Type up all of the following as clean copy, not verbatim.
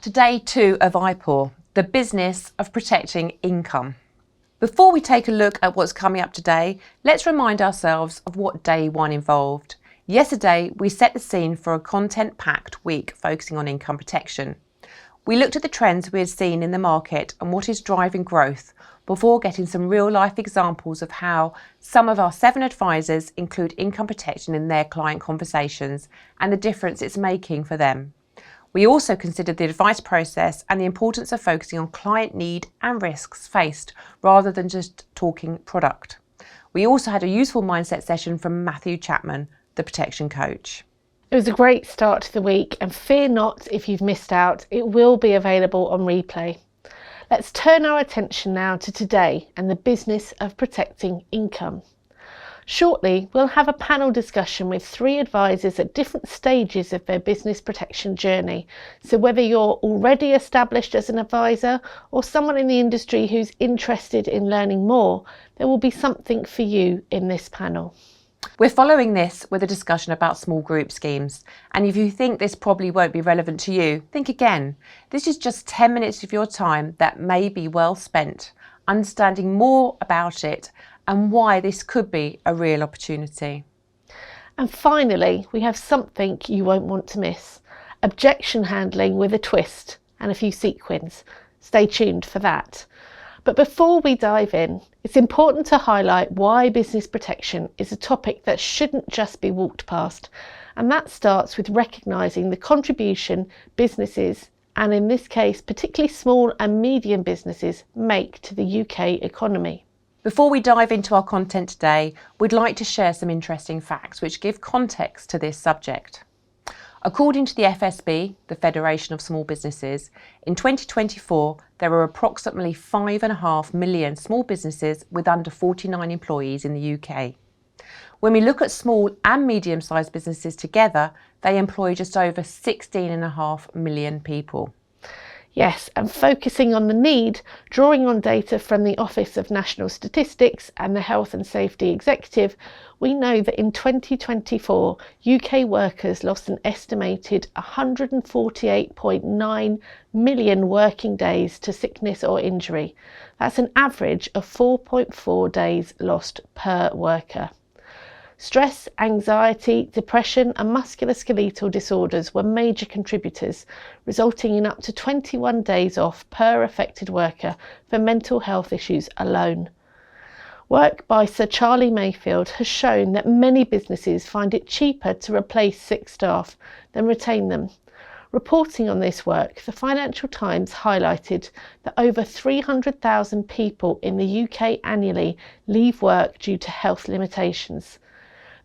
to day 2 of IPAW, the business of protecting income. Before we take a look at what's coming up today, let's remind ourselves of what day 1 involved. Yesterday, we set the scene for a content-packed week focusing on income protection. We looked at the trends we had seen in the market and what is driving growth before getting some real-life examples of how some of our 7 advisors include income protection in their client conversations and the difference it's making for them. We also considered the advice process and the importance of focusing on client need and risks faced rather than just talking product. We also had a useful mindset session from Matthew Chapman, the protection coach. It was a great start to the week, and fear not if you've missed out, it will be available on replay. Let's turn our attention now to today and the business of protecting income. Shortly, we'll have a panel discussion with 3 advisors at different stages of their business protection journey. So whether you're already established as an advisor or someone in the industry who's interested in learning more, there will be something for you in this panel. We're following this with a discussion about small group schemes. And if you think this probably won't be relevant to you, think again. This is just 10 minutes of your time that may be well spent understanding more about it and why this could be a real opportunity. And finally, we have something you won't want to miss. Objection handling with a twist and a few sequins. Stay tuned for that. But before we dive in, it's important to highlight why business protection is a topic that shouldn't just be walked past. And that starts with recognising the contribution businesses, and in this case, particularly small and medium businesses, make to the UK economy. Before we dive into our content today, we'd like to share some interesting facts which give context to this subject. According to the FSB, the Federation of Small Businesses, in 2024 there were approximately 5.5 million small businesses with under 49 employees in the UK. When we look at small and medium-sized businesses together, they employ just over 16.5 million people. Yes, and focusing on the need, drawing on data from the Office of National Statistics and the Health and Safety Executive, we know that in 2024, UK workers lost an estimated 148.9 million working days to sickness or injury. That's an average of 4.4 days lost per worker. Stress, anxiety, depression and musculoskeletal disorders were major contributors, resulting in up to 21 days off per affected worker for mental health issues alone. Work by Sir Charlie Mayfield has shown that many businesses find it cheaper to replace sick staff than retain them. Reporting on this work, the Financial Times highlighted that over 300,000 people in the UK annually leave work due to health limitations.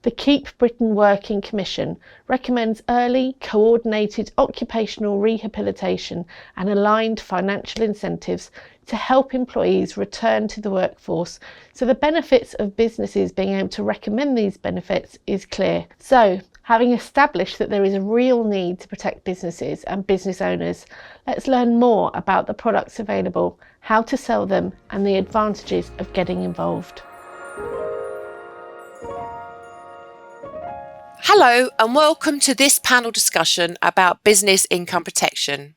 The Keep Britain Working Commission recommends early, coordinated occupational rehabilitation and aligned financial incentives to help employees return to the workforce. So the benefits of businesses being able to recommend these benefits is clear. So, having established that there is a real need to protect businesses and business owners, let's learn more about the products available, how to sell them, and the advantages of getting involved. Hello and welcome to this panel discussion about business income protection.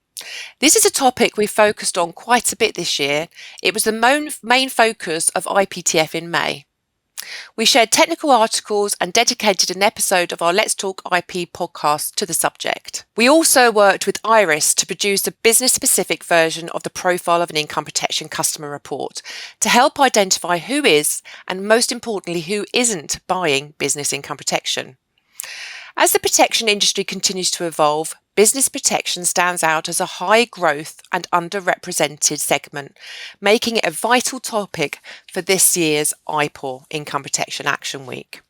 This is a topic we focused on quite a bit this year. It was the main focus of IPTF in May. We shared technical articles and dedicated an episode of our Let's Talk IP podcast to the subject. We also worked with Iris to produce a business-specific version of the Profile of an Income Protection Customer report to help identify who is, and most importantly, who isn't buying business income protection. As the protection industry continues to evolve, business protection stands out as a high growth and underrepresented segment, making it a vital topic for this year's IPAW Income Protection Action Week.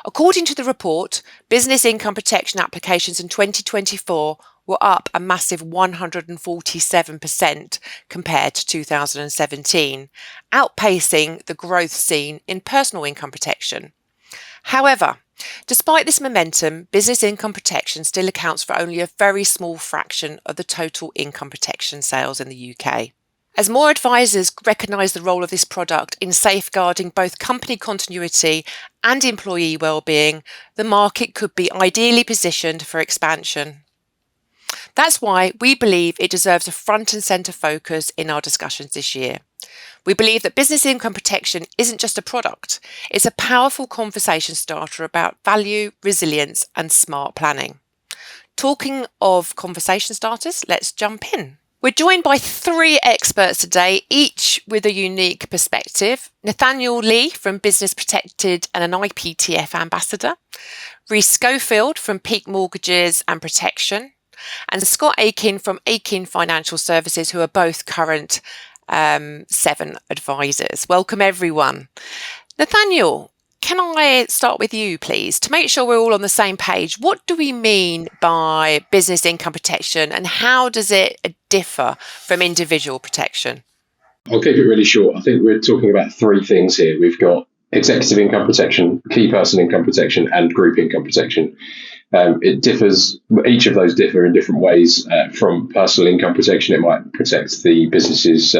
According to the report, business income protection applications in 2024 were up a massive 147% compared to 2017, outpacing the growth seen in personal income protection. However, despite this momentum, business income protection still accounts for only a very small fraction of the total income protection sales in the UK. As more advisors recognise the role of this product in safeguarding both company continuity and employee well-being, the market could be ideally positioned for expansion. That's why we believe it deserves a front and centre focus in our discussions this year. We believe that business income protection isn't just a product, it's a powerful conversation starter about value, resilience, and smart planning. Talking of conversation starters, let's jump in. We're joined by 3 experts today, each with a unique perspective. Nathaniel Lee from Business Protected and an IPTF ambassador, Rhys Schofield from Peak Mortgages and Protection, and Scott Aiken from Aiken Financial Services, who are both current 7 advisors. Welcome, everyone. Nathaniel, can I start with you, please, to make sure we're all on the same page? What do we mean by business income protection, and how does it differ from individual protection? I'll keep it really short. I think we're talking about 3 things here. We've got executive income protection, key person income protection, and group income protection. It differs, each of those differ in different ways. From personal income protection, it might protect the business's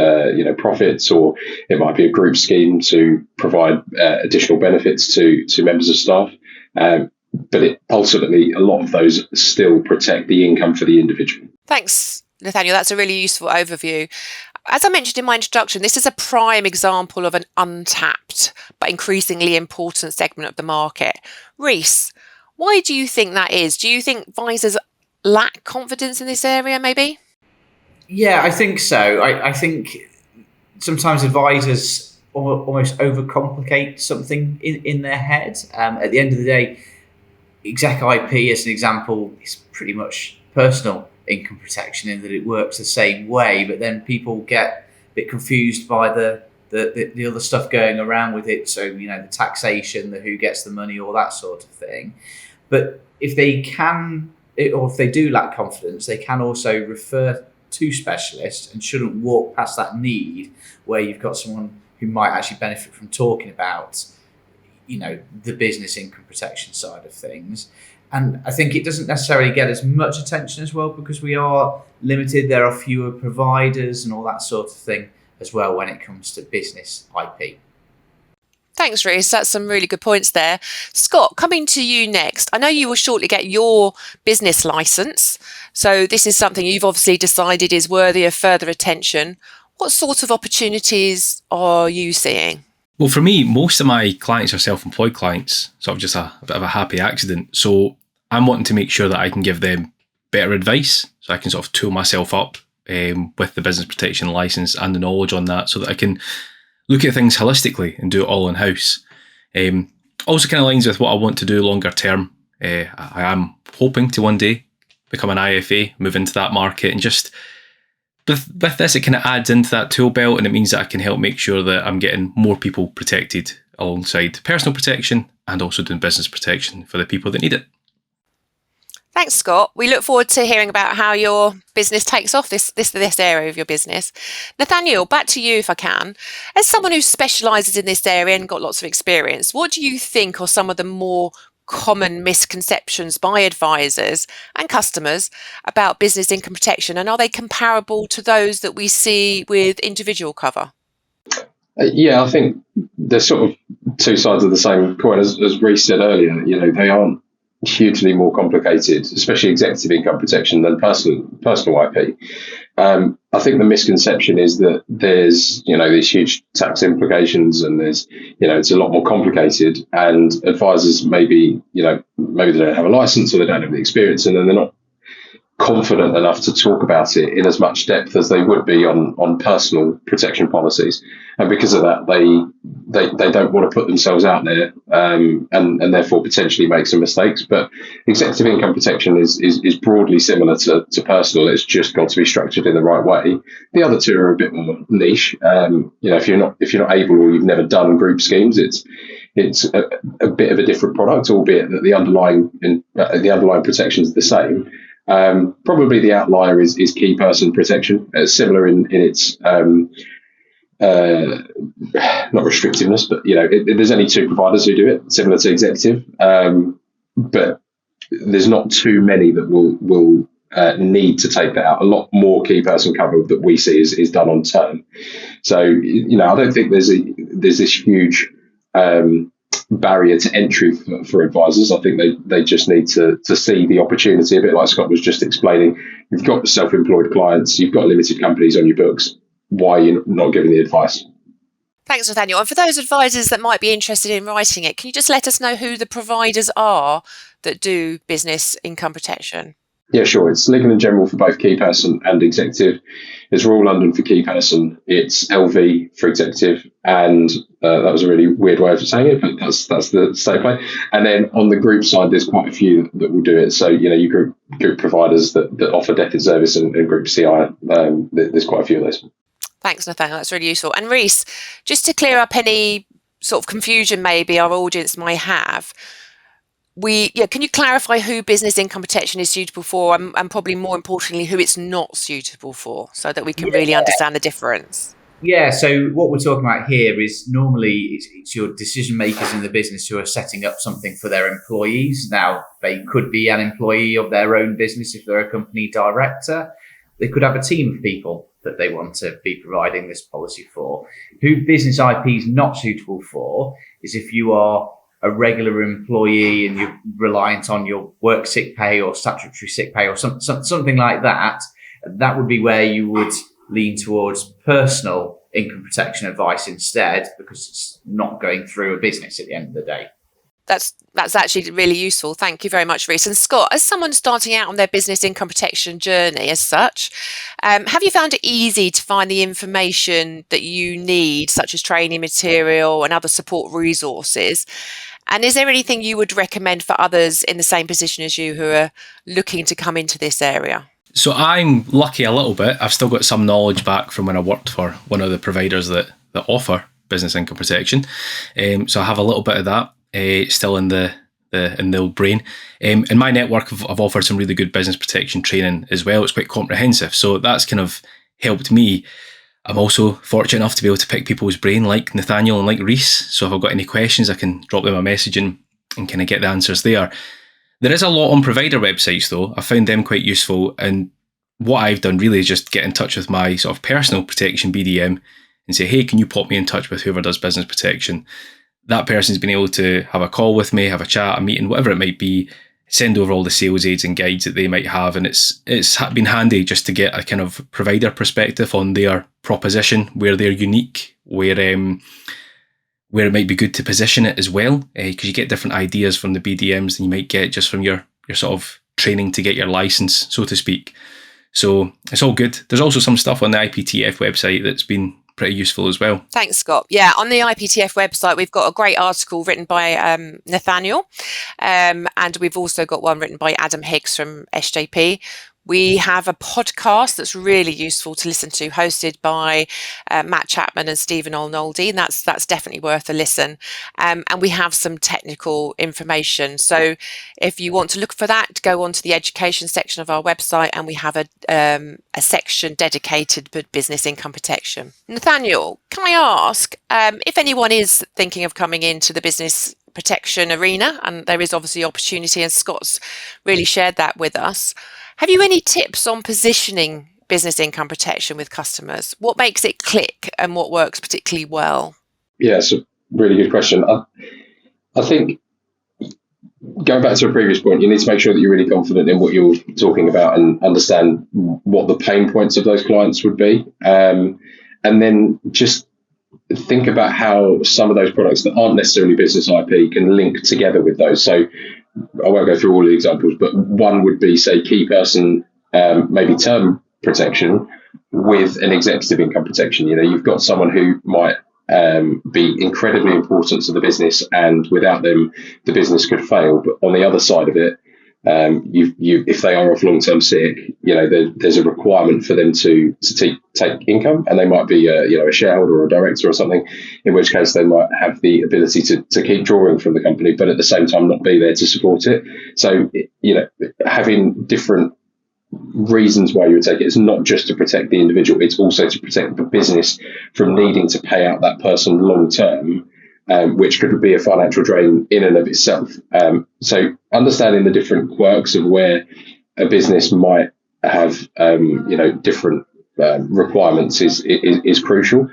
profits, or it might be a group scheme to provide additional benefits to members of staff. But ultimately, a lot of those still protect the income for the individual. Thanks, Nathaniel. That's a really useful overview. As I mentioned in my introduction, this is a prime example of an untapped but increasingly important segment of the market. Rhys, why do you think that is? Do you think advisors lack confidence in this area, maybe? Yeah, I think so. I think sometimes advisors almost overcomplicate something in their head. At the end of the day, exec IP, as an example, is pretty much personal income protection in that it works the same way, but then people get a bit confused by the other stuff going around with it. So, the taxation, the who gets the money, all that sort of thing. But if they can, or if they do lack confidence, they can also refer to specialists and shouldn't walk past that need where you've got someone who might actually benefit from talking about, the business income protection side of things. And I think it doesn't necessarily get as much attention as well because we are limited. There are fewer providers and all that sort of thing as well when it comes to business IP. Thanks, Rhys. That's some really good points there. Scott, coming to you next. I know you will shortly get your business license. So this is something you've obviously decided is worthy of further attention. What sort of opportunities are you seeing? Well, for me, most of my clients are self-employed clients, sort of just a bit of a happy accident. So I'm wanting to make sure that I can give them better advice, so I can sort of tool myself up with the business protection license and the knowledge on that, so that I can look at things holistically and do it all in-house. Also kind of aligns with what I want to do longer term. I am hoping to one day become an IFA, move into that market, and just with this, it kind of adds into that tool belt, and it means that I can help make sure that I'm getting more people protected alongside personal protection and also doing business protection for the people that need it. Thanks, Scott. We look forward to hearing about how your business takes off, this area of your business. Nathaniel, back to you if I can. As someone who specialises in this area and got lots of experience, what do you think are some of the more common misconceptions by advisors and customers about business income protection, and are they comparable to those that we see with individual cover? Yeah, I think they're sort of 2 sides of the same coin. As Rhys said earlier, they aren't hugely more complicated, especially executive income protection, than personal IP. I think the misconception is that there's these huge tax implications, and there's it's a lot more complicated, and advisors maybe they don't have a license or they don't have the experience, and then they're not confident enough to talk about it in as much depth as they would be on personal protection policies. And because of that, they don't want to put themselves out there and therefore potentially make some mistakes. But executive income protection is broadly similar to personal. It's just got to be structured in the right way. The other 2 are a bit more niche. If you're not able, or you've never done group schemes, it's a bit of a different product, albeit that the underlying protection is the same. Probably the outlier is key person protection. Similar in its not restrictiveness, but there's only 2 providers who do it, similar to executive. But there's not too many that will need to take that out. A lot more key person cover that we see is done on term. So I don't think there's this huge barrier to entry for advisors. I think they just need to see the opportunity, a bit like Scott was just explaining. you've got self-employed clients, you've got limited companies on your books, why are you not giving the advice? Thanks, Nathaniel. And for those advisors that might be interested in writing it, can you just let us know who the providers are that do business income protection? Yeah, sure. It's Legal and General for both key person and executive. It's Royal London for key person. It's LV for executive. And that was a really weird way of saying it, but that's the state of play. And then on the group side, there's quite a few that will do it. So, your group providers that offer death in service and group CI, there's quite a few of those. Thanks, Nathaniel. That's really useful. And Reese, just to clear up any sort of confusion maybe our audience might have, can you clarify who business income protection is suitable for, and probably more importantly, who it's not suitable for, so that we can really understand the difference? Yeah, so what we're talking about here is normally it's your decision makers in the business who are setting up something for their employees. Now, they could be an employee of their own business if they're a company director. They could have a team of people that they want to be providing this policy for. Who business IP is not suitable for is if you are a regular employee and you're reliant on your work sick pay or statutory sick pay or something like that. That would be where you would lean towards personal income protection advice instead, because it's not going through a business at the end of the day. That's actually really useful. Thank you very much, Reese. And Scott, as someone starting out on their business income protection journey as such, have you found it easy to find the information that you need, such as training material and other support resources? And is there anything you would recommend for others in the same position as you who are looking to come into this area? So I'm lucky a little bit. I've still got some knowledge back from when I worked for one of the providers that offer business income protection. So I have a little bit of that still in the old brain. In my network, I've offered some really good business protection training as well. It's quite comprehensive. So that's kind of helped me. I'm also fortunate enough to be able to pick people's brain like Nathaniel and like Reese. So if I've got any questions, I can drop them a message and kind of get the answers there. There is a lot on provider websites though. I found them quite useful. And what I've done really is just get in touch with my sort of personal protection BDM and say, hey, can you pop me in touch with whoever does business protection? That person's been able to have a call with me, have a chat, a meeting, whatever it might be, send over all the sales aids and guides that they might have. And it's been handy just to get a kind of provider perspective on their proposition, where they're unique, where it might be good to position it as well, because you get different ideas from the BDMs than you might get just from your sort of training to get your license, so to speak. So it's all good. There's also some stuff on the IPTF website that's been pretty useful as well. Thanks, Scott. Yeah, on the IPTF website, we've got a great article written by Nathaniel, and we've also got one written by Adam Higgs from SJP. We have a podcast that's really useful to listen to, hosted by Matt Chapman and Stephen Olnoldy, and that's definitely worth a listen. And we have some technical information. So if you want to look for that, go on to the education section of our website, and we have a section dedicated to business income protection. Nathaniel, can I ask if anyone is thinking of coming into the business protection arena, and there is obviously opportunity, and Scott's really shared that with us. Have you any tips on positioning business income protection with customers? What makes it click and what works particularly well? Yeah, it's a really good question. I think going back to a previous point, you need to make sure that you're really confident in what you're talking about and understand what the pain points of those clients would be. And then just think about how some of those products that aren't necessarily business IP can link together with those. So I won't go through all the examples, but one would be, say, key person, maybe term protection with an executive income protection. You've got someone who might be incredibly important to the business, and without them, the business could fail. But on the other side of it, if they are off long-term sick, there's a requirement for them to take income, and they might be a shareholder or a director or something, in which case they might have the ability to keep drawing from the company, but at the same time not be there to support it. So having different reasons why you would take it, it's not just to protect the individual, it's also to protect the business from needing to pay out that person long term, which could be a financial drain in and of itself. So understanding the different quirks of where a business might have, different requirements is crucial.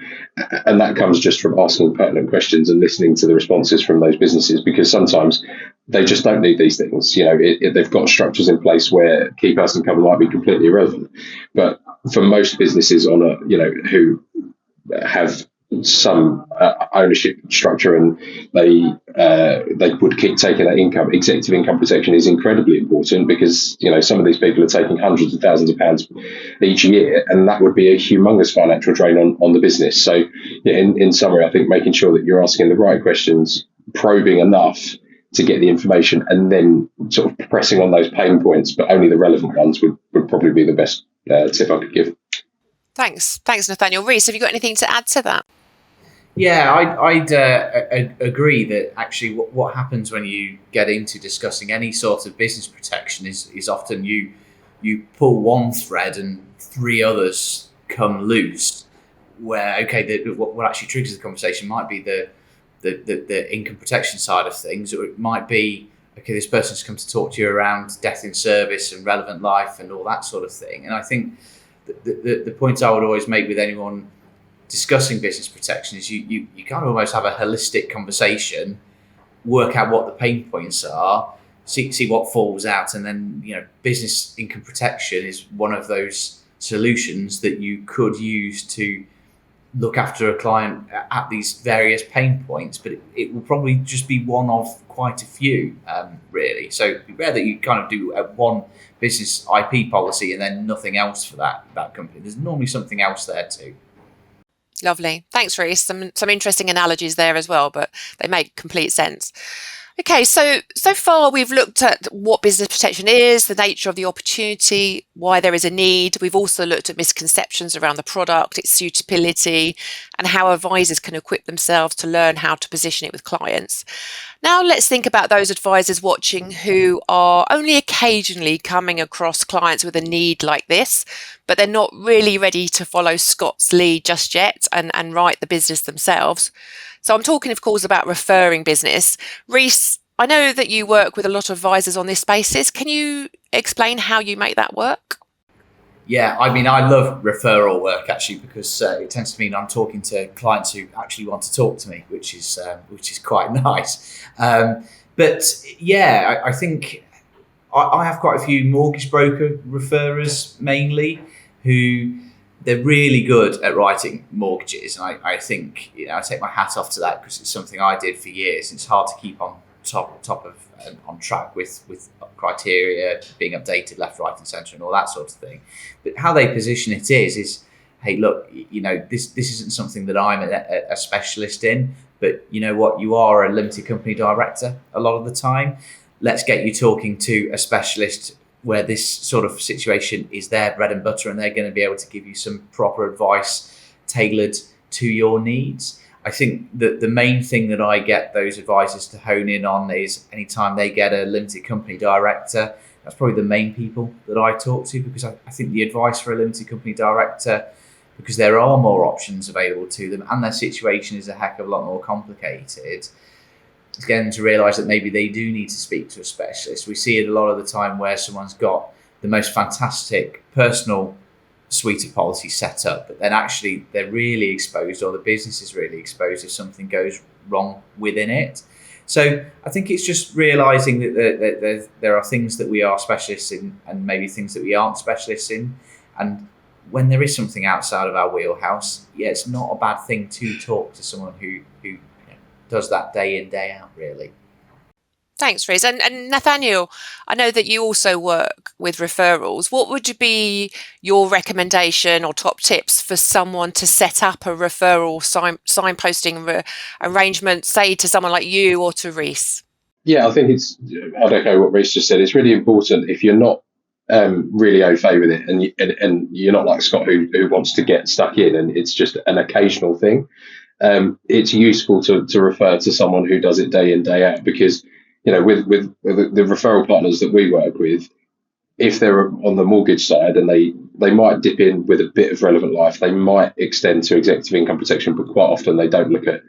And that comes just from asking pertinent questions and listening to the responses from those businesses, because sometimes they just don't need these things. They've got structures in place where key person cover might be completely irrelevant. But for most businesses who have some ownership structure, and they would keep taking that income. Executive income protection is incredibly important, because some of these people are taking hundreds of thousands of pounds each year, and that would be a humongous financial drain on the business. So in summary, I think making sure that you're asking the right questions, probing enough to get the information, and then sort of pressing on those pain points, but only the relevant ones would probably be the best tip I could give. Thanks, Nathaniel. Reese, have you got anything to add to that? Yeah, I'd agree that actually what happens when you get into discussing any sort of business protection is often you pull one thread and three others come loose, where what actually triggers the conversation might be the income protection side of things, or it might be, this person's come to talk to you around death in service and relevant life and all that sort of thing. And I think the point I would always make with anyone discussing business protection is you kind of almost have a holistic conversation, work out what the pain points are, see what falls out, and then business income protection is one of those solutions that you could use to look after a client at these various pain points, but it will probably just be one of quite a few, really. So it'd be rare that you kind of do one business IP policy and then nothing else for that company. There's normally something else there too. Lovely. Thanks, Reese. Some interesting analogies there as well, but they make complete sense. Okay, so far we've looked at what business protection is, the nature of the opportunity, why there is a need. We've also looked at misconceptions around the product, its suitability, and how advisors can equip themselves to learn how to position it with clients. Now let's think about those advisors watching who are only occasionally coming across clients with a need like this, but they're not really ready to follow Scott's lead just yet and write the business themselves. So I'm talking, of course, about referring business. Reese, I know that you work with a lot of advisors on this basis. Can you explain how you make that work? Yeah, I mean, I love referral work actually, because it tends to mean I'm talking to clients who actually want to talk to me, which is quite nice. But yeah, I think I have quite a few mortgage broker referrers mainly who they're really good at writing mortgages, and I think I take my hat off to that, because it's something I did for years. It's hard to keep on top of on track with criteria being updated left, right, and centre, and all that sort of thing. But how they position it is, hey, look, this isn't something that I'm a specialist in, but you know what, you are a limited company director a lot of the time. Let's get you talking to a specialist where this sort of situation is their bread and butter, and they're going to be able to give you some proper advice tailored to your needs. I think that the main thing that I get those advisors to hone in on is anytime they get a limited company director, that's probably the main people that I talk to, because I think the advice for a limited company director, because there are more options available to them and their situation is a heck of a lot more complicated, is getting to realise that maybe they do need to speak to a specialist. We see it a lot of the time where someone's got the most fantastic personal suite of policies set up, but then actually they're really exposed, or the business is really exposed if something goes wrong within it. So I think it's just realising that there are things that we are specialists in and maybe things that we aren't specialists in. And when there is something outside of our wheelhouse, yeah, it's not a bad thing to talk to someone who does that day in, day out, really. Thanks, Reese. And Nathaniel, I know that you also work with referrals. What would be your recommendation or top tips for someone to set up a referral signposting arrangement, say to someone like you or to Reese? Yeah, I think I'd echo what Reese just said. It's really important, if you're not really au fait with it, and you're not like Scott who wants to get stuck in and it's just an occasional thing, it's useful to refer to someone who does it day in, day out, because with the referral partners that we work with, if they're on the mortgage side and they might dip in with a bit of relevant life, they might extend to executive income protection, but quite often they don't look at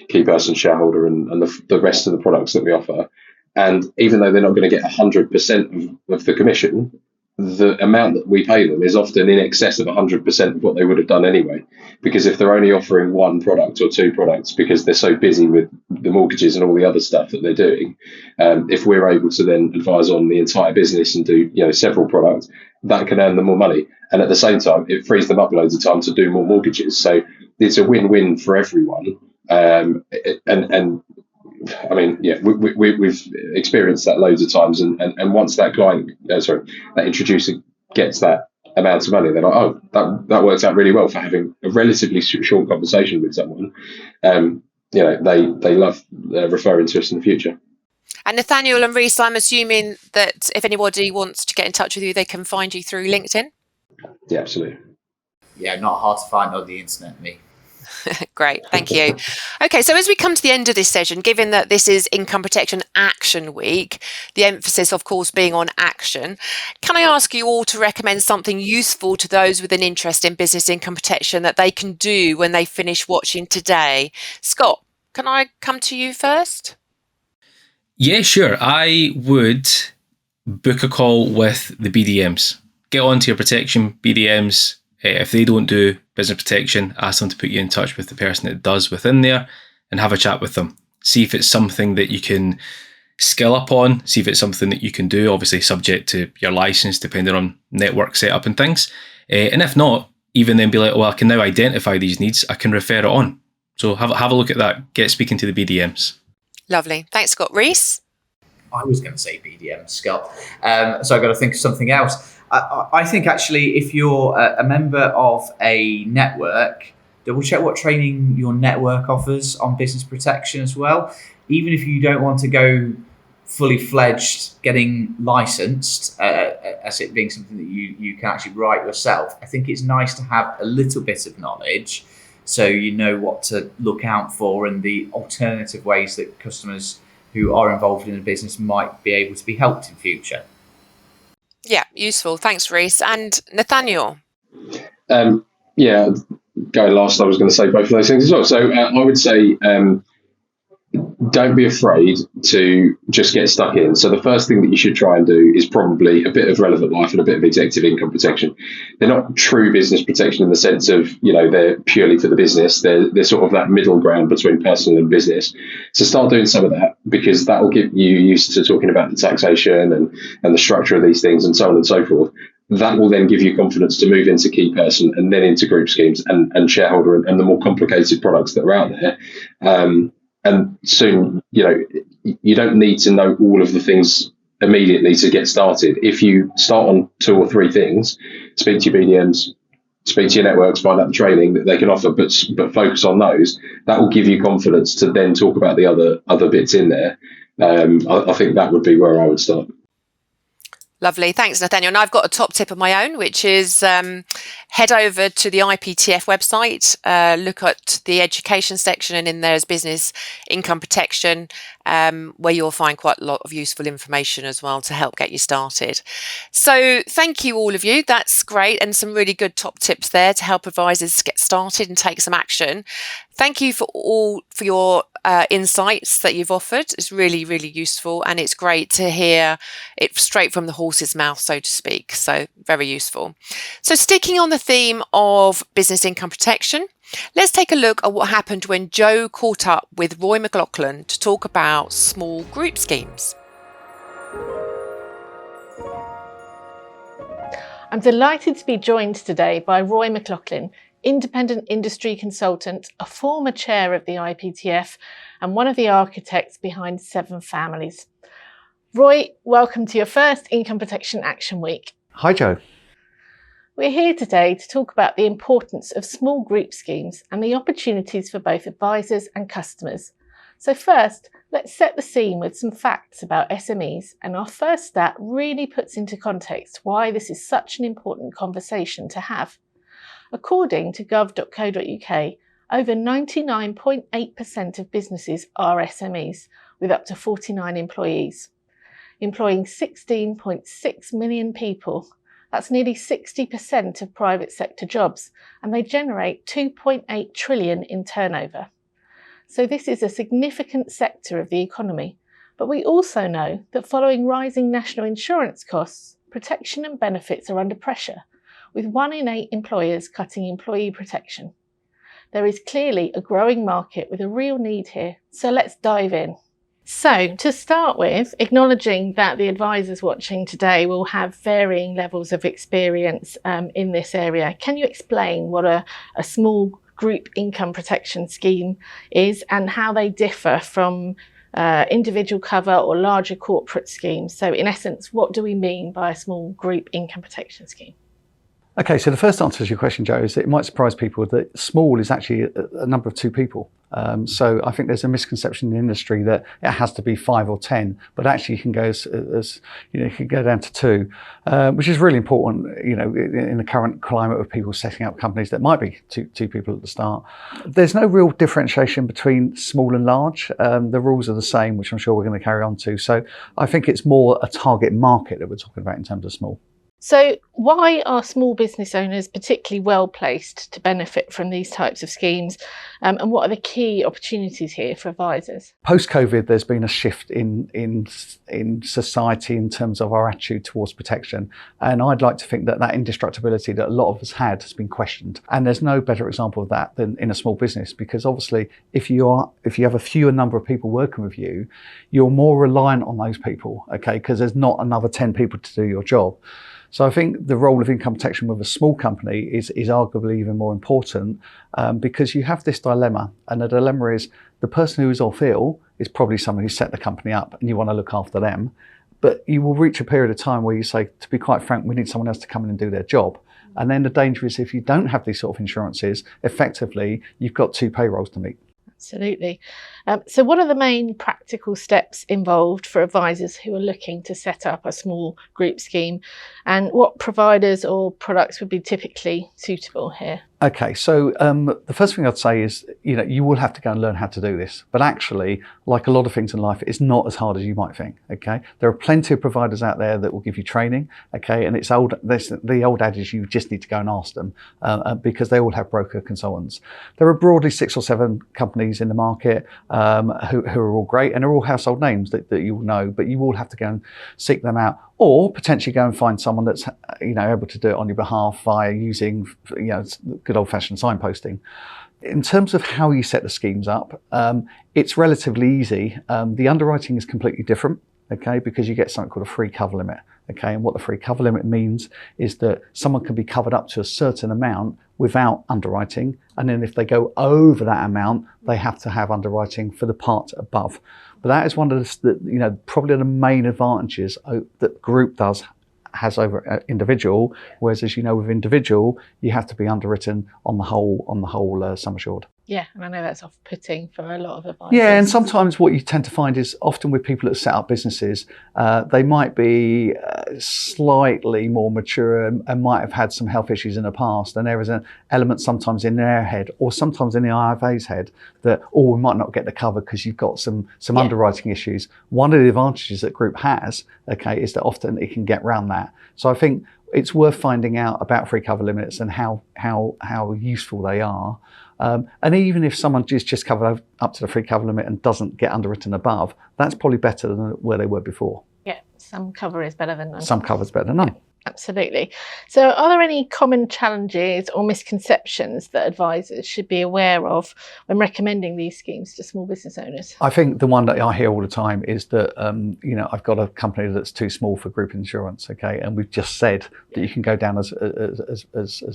key person shareholder and the rest of the products that we offer. And even though they're not going to get 100% of the commission, the amount that we pay them is often in excess of 100% of what they would have done anyway. Because if they're only offering one product or two products because they're so busy with the mortgages and all the other stuff that they're doing, if we're able to then advise on the entire business and do several products, that can earn them more money. And at the same time, it frees them up loads of time to do more mortgages. So it's a win-win for everyone. And I mean, yeah, we've experienced that loads of times, and once that client, that introducer gets that amount of money, they're like, oh, that works out really well for having a relatively short conversation with someone. They love referring to us in the future. And Nathaniel and Reese, I'm assuming that if anybody wants to get in touch with you, they can find you through LinkedIn? Yeah, absolutely. Yeah, not hard to find on the internet, me. Great, thank you. Okay, so as we come to the end of this session, given that this is Income Protection Action Week, the emphasis, of course, being on action, can I ask you all to recommend something useful to those with an interest in business income protection that they can do when they finish watching today? Scott, can I come to you first? Yeah, sure. I would book a call with the BDMs. Get onto your protection BDMs. If they don't do business protection, ask them to put you in touch with the person that does within there and have a chat with them. See if it's something that you can skill up on, see if it's something that you can do, obviously subject to your license, depending on network setup and things. And if not, even then be like, well, I can now identify these needs, I can refer it on. So have a look at that, get speaking to the BDMs. Lovely. Thanks, Scott. Reese? I was going to say BDM, Scott. So I've got to think of something else. I think actually if you're a member of a network, double check what training your network offers on business protection as well. Even if you don't want to go fully fledged getting licensed, as it being something that you can actually write yourself, I think it's nice to have a little bit of knowledge so you know what to look out for and the alternative ways that customers who are involved in a business might be able to be helped in future. Yeah, useful. Thanks, Reese. And Nathaniel? Yeah, going last, I was going to say both of those things as well. So I would say don't be afraid to just get stuck in. So the first thing that you should try and do is probably a bit of relevant life and a bit of executive income protection. They're not true business protection in the sense of, they're purely for the business. They're sort of that middle ground between personal and business. So start doing some of that, because that will get you used to talking about the taxation and the structure of these things and so on and so forth. That will then give you confidence to move into key person and then into group schemes and shareholder and the more complicated products that are out there. And soon, you don't need to know all of the things immediately to get started. If you start on 2 or 3 things, speak to your BDMs, speak to your networks, find out the training that they can offer, but focus on those. That will give you confidence to then talk about the other bits in there. I think that would be where I would start. Lovely. Thanks, Nathaniel. And I've got a top tip of my own, which is head over to the IPTF website, look at the education section, and in there is business income protection, where you'll find quite a lot of useful information as well to help get you started. So thank you, all of you. That's great. And some really good top tips there to help advisors get started and take some action. Thank you for your insights that you've offered. It's really, really useful, and it's great to hear it straight from the horse's mouth, so to speak. So very useful. So sticking on the theme of business income protection, let's take a look at what happened when Joe caught up with Roy McLaughlin to talk about small group schemes. I'm delighted to be joined today by Roy McLaughlin, independent industry consultant, a former chair of the IPTF, and one of the architects behind 7 Families. Roy, welcome to your first Income Protection Action Week. Hi, Joe. We're here today to talk about the importance of small group schemes and the opportunities for both advisors and customers. So first, let's set the scene with some facts about SMEs, and our first stat really puts into context why this is such an important conversation to have. According to gov.co.uk, over 99.8% of businesses are SMEs, with up to 49 employees, employing 16.6 million people. That's nearly 60% of private sector jobs, and they generate 2.8 trillion in turnover. So this is a significant sector of the economy. But we also know that following rising national insurance costs, Protection and benefits are under pressure, with 1 in 8 employers cutting employee protection. There is clearly a growing market with a real need here, so let's dive in. So, to start with, acknowledging that the advisors watching today will have varying levels of experience in this area, can you explain what a small group income protection scheme is and how they differ from individual cover or larger corporate schemes? So, in essence, what do we mean by a small group income protection scheme? Okay, so the first answer to your question, Joe, is that it might surprise people that small is actually a number of 2 people. So I think there's a misconception in the industry that it has to be 5 or 10, but actually you can go as you can go down to 2, which is really important. In the current climate of people setting up companies that might be two people at the start. There's no real differentiation between small and large. The rules are the same, which I'm sure we're going to carry on to. So I think it's more a target market that we're talking about in terms of small. So why are small business owners particularly well placed to benefit from these types of schemes? And what are the key opportunities here for advisors? Post-COVID, there's been a shift in society in terms of our attitude towards protection. And I'd like to think that indestructibility that a lot of us had has been questioned. And there's no better example of that than in a small business, because obviously if you have a fewer number of people working with you, you're more reliant on those people, okay? Because there's not another 10 people to do your job. So I think the role of income protection with a small company is arguably even more important because you have this dilemma, and the dilemma is the person who is off ill is probably someone who set the company up and you want to look after them, but you will reach a period of time where you say, to be quite frank, we need someone else to come in and do their job. And then the danger is if you don't have these sort of insurances, effectively you've got 2 payrolls to meet. Absolutely. So what are the main practical steps involved for advisors who are looking to set up a small group scheme, and what providers or products would be typically suitable here? Okay, so the first thing I'd say is, you will have to go and learn how to do this. But actually, like a lot of things in life, it's not as hard as you might think, okay? There are plenty of providers out there that will give you training, okay? And it's the old adage, you just need to go and ask them because they all have broker consultants. There are broadly 6 or 7 companies in the market who are all great, and are all household names that you will know, but you will have to go and seek them out, or potentially go and find someone that's able to do it on your behalf via using good old-fashioned signposting. In terms of how you set the schemes up, it's relatively easy. The underwriting is completely different, okay, because you get something called a free cover limit. Okay, and what the free cover limit means is that someone can be covered up to a certain amount without underwriting, and then if they go over that amount, they have to have underwriting for the part above. But that is one of the probably the main advantages that group has over individual. Whereas, as you know, with individual, you have to be underwritten on the whole sum assured. Yeah, and I know that's off-putting for a lot of advisors. Yeah, and sometimes what you tend to find is often with people that set up businesses, they might be slightly more mature and might have had some health issues in the past, and there is an element sometimes in their head or sometimes in the IFA's head that, we might not get the cover because you've got some underwriting issues. One of the advantages that group has, okay, is that often it can get around that. So I think it's worth finding out about free cover limits and how useful they are. And even if someone is just covered up to the free cover limit and doesn't get underwritten above, that's probably better than where they were before. Yeah, some cover is better than none. Some cover is better than none. Absolutely. So are there any common challenges or misconceptions that advisors should be aware of when recommending these schemes to small business owners? I think the one that I hear all the time is that, I've got a company that's too small for group insurance, okay, and we've just said that you can go down as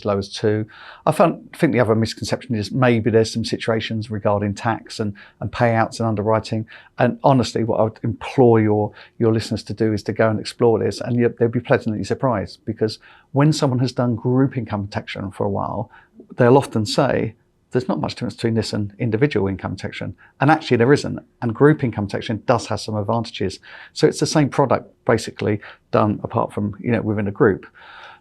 low as 2. I think the other misconception is maybe there's some situations regarding tax and payouts and underwriting. And honestly, what I would implore your listeners to do is to go and explore this, and they'll be pleasantly surprised, because when someone has done group income protection for a while, they'll often say, there's not much difference between this and individual income protection. And actually there isn't. And group income protection does have some advantages. So it's the same product basically done apart from, within a group.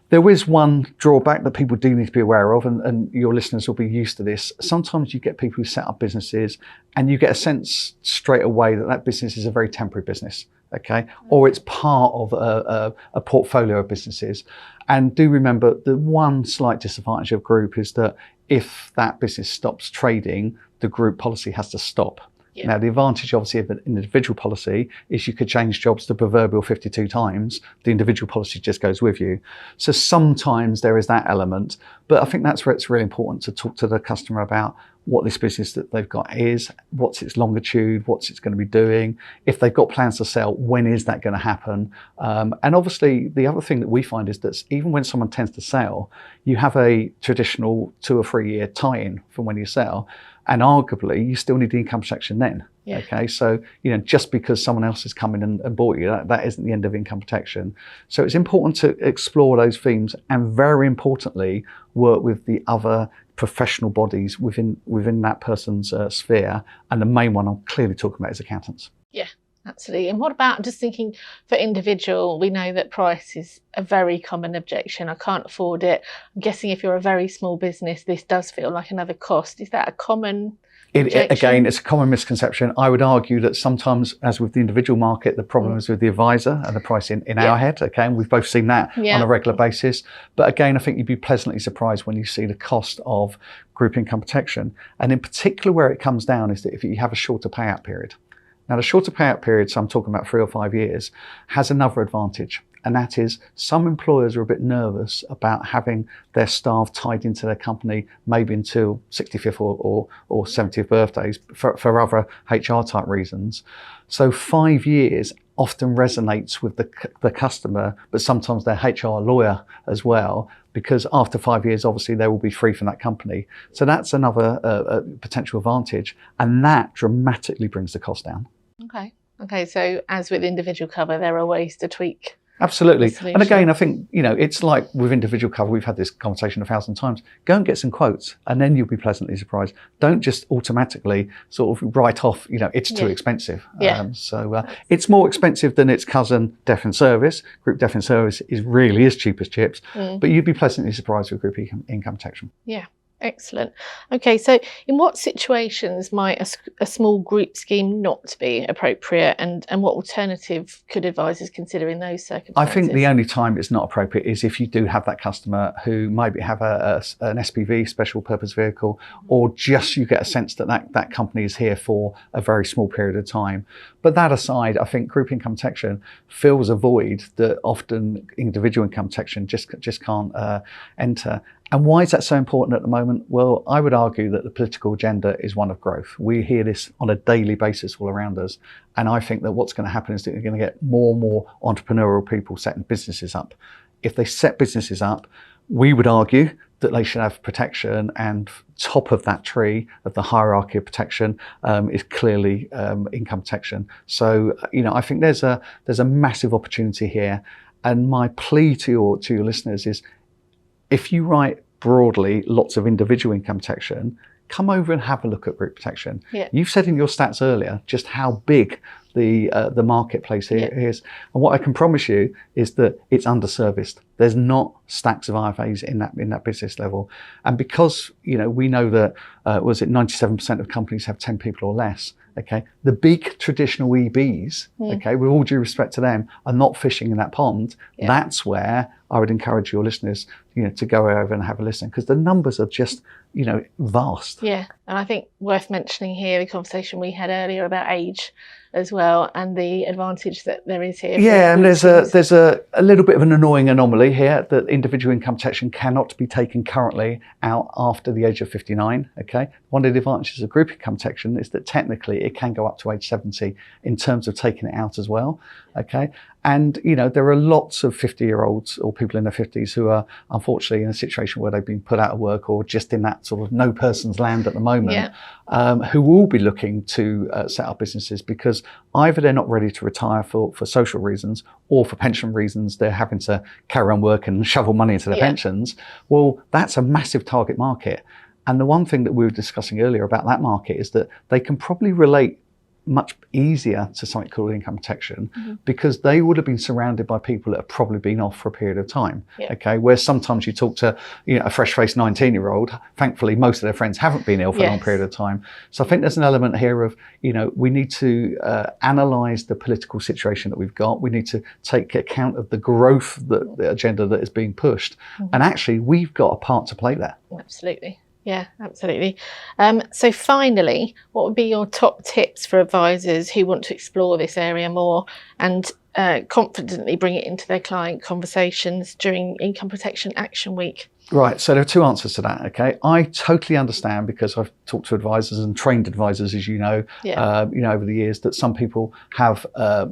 There is one drawback that people do need to be aware of, and your listeners will be used to this. Sometimes you get people who set up businesses and you get a sense straight away that business is a very temporary business, okay? Or it's part of a portfolio of businesses. And do remember the one slight disadvantage of group is that if that business stops trading, the group policy has to stop. Yeah. Now, the advantage, obviously, of an individual policy is you could change jobs the proverbial 52 times. The individual policy just goes with you. So sometimes there is that element, but I think that's where it's really important to talk to the customer about what this business that they've got is, what's its longitude, what's it's going to be doing. If they've got plans to sell, when is that going to happen? And obviously, the other thing that we find is that even when someone tends to sell, you have a traditional 2 or 3 year tie-in from when you sell. And arguably, you still need the income protection then. Yeah. Okay, so just because someone else has come in and bought you, that isn't the end of income protection. So it's important to explore those themes, and very importantly, work with the other professional bodies within that person's sphere. And the main one I'm clearly talking about is accountants. Yeah. Absolutely. And what about, just thinking for individual, we know that price is a very common objection. I can't afford it. I'm guessing if you're a very small business, this does feel like another cost. Is that a common objection? Again, it's a common misconception. I would argue that sometimes, as with the individual market, the problem is with the advisor and the price in our head. Okay, and we've both seen that on a regular basis. But again, I think you'd be pleasantly surprised when you see the cost of group income protection. And in particular, where it comes down is that if you have a shorter payout period. Now, the shorter payout period, so I'm talking about 3 or 5 years, has another advantage. And that is, some employers are a bit nervous about having their staff tied into their company maybe until 65th or 70th birthdays for other HR type reasons. So 5 years often resonates with the customer, but sometimes their HR lawyer as well, because after 5 years, obviously, they will be free from that company. So that's another potential advantage. And that dramatically brings the cost down. Okay. So as with individual cover, there are ways to tweak. Absolutely. And again, I think, it's like with individual cover, we've had this conversation 1,000 times. Go and get some quotes, and then you'll be pleasantly surprised. Don't just automatically sort of write off, it's too expensive. So it's more expensive than its cousin, death in service. Group death in service really is cheap as chips, but you'd be pleasantly surprised with group income protection. Yeah. Excellent. Okay, so in what situations might a small group scheme not be appropriate, and what alternative could advisors consider in those circumstances? I think the only time it's not appropriate is if you do have that customer who maybe have an SPV, special purpose vehicle, or just you get a sense that company is here for a very small period of time. But that aside, I think group income protection fills a void that often individual income protection just can't enter. And why is that so important at the moment? Well, I would argue that the political agenda is one of growth. We hear this on a daily basis all around us. And I think that what's going to happen is that you're going to get more and more entrepreneurial people setting businesses up. If they set businesses up, we would argue that they should have protection, and top of that tree of the hierarchy of protection is clearly income protection. So, I think there's a massive opportunity here. And my plea to your listeners is, if you write broadly lots of individual income protection, come over and have a look at group protection. Yeah. You've said in your stats earlier just how big the marketplace here is. And what I can promise you is that it's underserviced. There's not stacks of IFAs in that business level. And because, we know that, 97% of companies have 10 people or less. Okay, the big traditional EBs, okay, with all due respect to them, are not fishing in that pond. Yeah. That's where I would encourage your listeners, to go over and have a listen, because the numbers are just, vast. Yeah, and I think worth mentioning here the conversation we had earlier about age as well, and the advantage that there is here. Yeah, and there's a little bit of an annoying anomaly here that individual income protection cannot be taken currently out after the age of 59. Okay, one of the advantages of group income protection is that technically it can go up to age 70 in terms of taking it out as well. Okay, and there are lots of 50-year-olds or people in their 50s who are unfortunately in a situation where they've been put out of work or just in that sort of no person's land at the moment, who will be looking to set up businesses because either they're not ready to retire for social reasons, or for pension reasons they're having to carry on working and shovel money into their pensions. Well, that's a massive target market. And the one thing that we were discussing earlier about that market is that they can probably relate much easier to something called income protection, because they would have been surrounded by people that have probably been off for a period of time. Okay, where sometimes you talk to a fresh-faced 19-year-old, thankfully most of their friends haven't been ill for a long period of time. So I think there's an element here of we need to analyse the political situation that we've got. We need to take account of the growth, the agenda that is being pushed, and actually we've got a part to play there. Absolutely. Yeah, absolutely. So finally, what would be your top tips for advisors who want to explore this area more and confidently bring it into their client conversations during Income Protection Action Week? Right, so there are two answers to that, okay? I totally understand, because I've talked to advisors and trained advisors, as you know, over the years, that some people have a